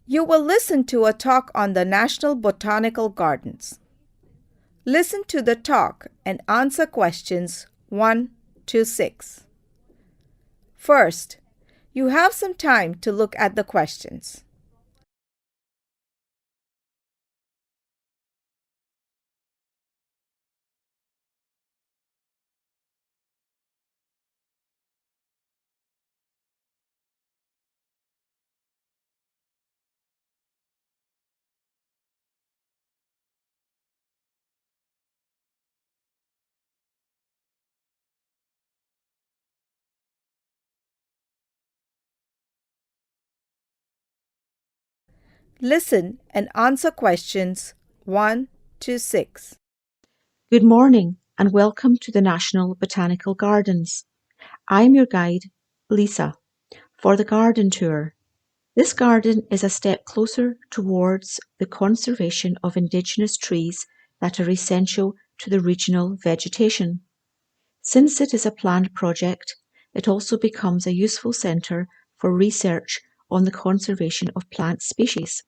You will listen to a talk on the National Botanical Gardens. Listen to the talk and answer questions 1 to 6. First, you have some time to look at the questions. Listen and answer questions 1 to 6. Good morning and welcome to the National Botanical Gardens. I'm your guide, Lisa, for the garden tour. This garden is a step closer towards the conservation of indigenous trees that are essential to the regional vegetation. Since it is a planned project, it also becomes a useful centre for research on the conservation of plant species.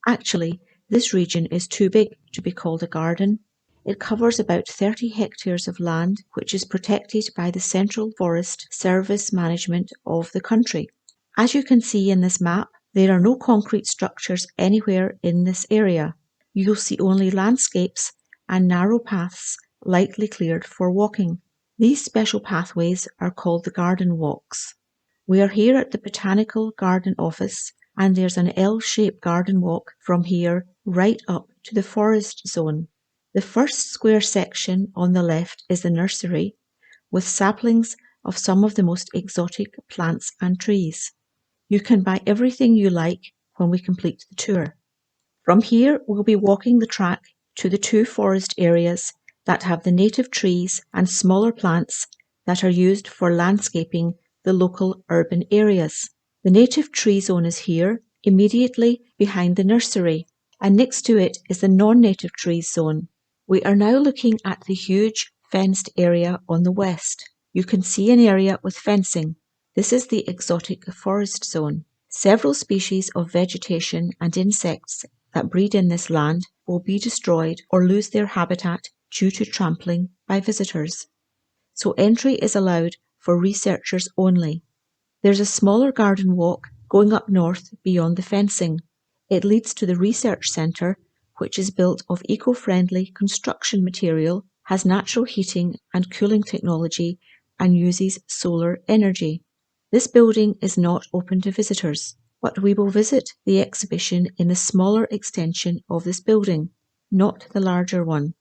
Actually, this region is too big to be called a garden. It covers about 30 hectares of land, which is protected by the Central Forest Service management of the country. As you can see in this map, there are no concrete structures anywhere in this area. You'll see only landscapes and narrow paths lightly cleared for walking. These special pathways are called the garden walks. We are here at the Botanical Garden Office, and there's an L-shaped garden walk from here right up to the forest zone. The first square section on the left is the nursery, with saplings of some of the most exotic plants and trees. You can buy everything you like when we complete the tour. From here, we'll be walking the track to the two forest areas that have the native trees and smaller plants that are used for landscaping the local urban areas. The native tree zone is here, immediately behind the nursery, and next to it is the non-native trees zone. We are now looking at the huge fenced area on the west. You can see an area with fencing. This is the exotic forest zone. Several species of vegetation and insects that breed in this land will be destroyed or lose their habitat due to trampling by visitors. So entry is allowed for researchers only. There's a smaller garden walk going up north beyond the fencing. It leads to the research centre, which is built of eco-friendly construction material, has natural heating and cooling technology, and uses solar energy. This building is not open to visitors, but we will visit the exhibition in the smaller extension of this building, not the larger one.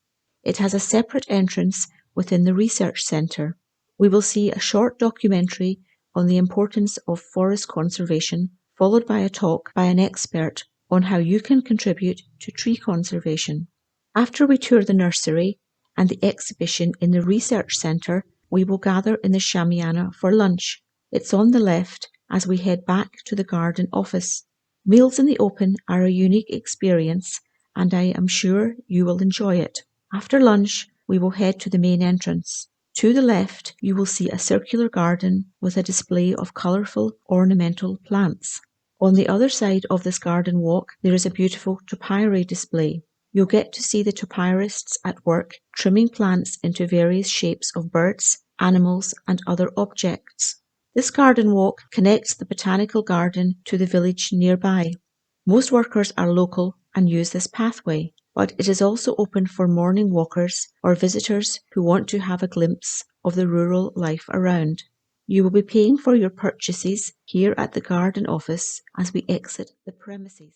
It has a separate entrance within the research centre. We will see a short documentary on the importance of forest conservation, followed by a talk by an expert on how you can contribute to tree conservation. After we tour the nursery and the exhibition in the research centre, we will gather in the Shamiana for lunch. It's on the left as we head back to the garden office. Meals in the open are a unique experience, and I am sure you will enjoy it. After lunch, we will head to the main entrance. To the left, you will see a circular garden with a display of colourful ornamental plants. On the other side of this garden walk, there is a beautiful topiary display. You'll get to see the topirists at work trimming plants into various shapes of birds, animals, and other objects. This garden walk connects the botanical garden to the village nearby. Most workers are local and use this pathway, but it is also open for morning walkers or visitors who want to have a glimpse of the rural life around. You will be paying for your purchases here at the garden office as we exit the premises.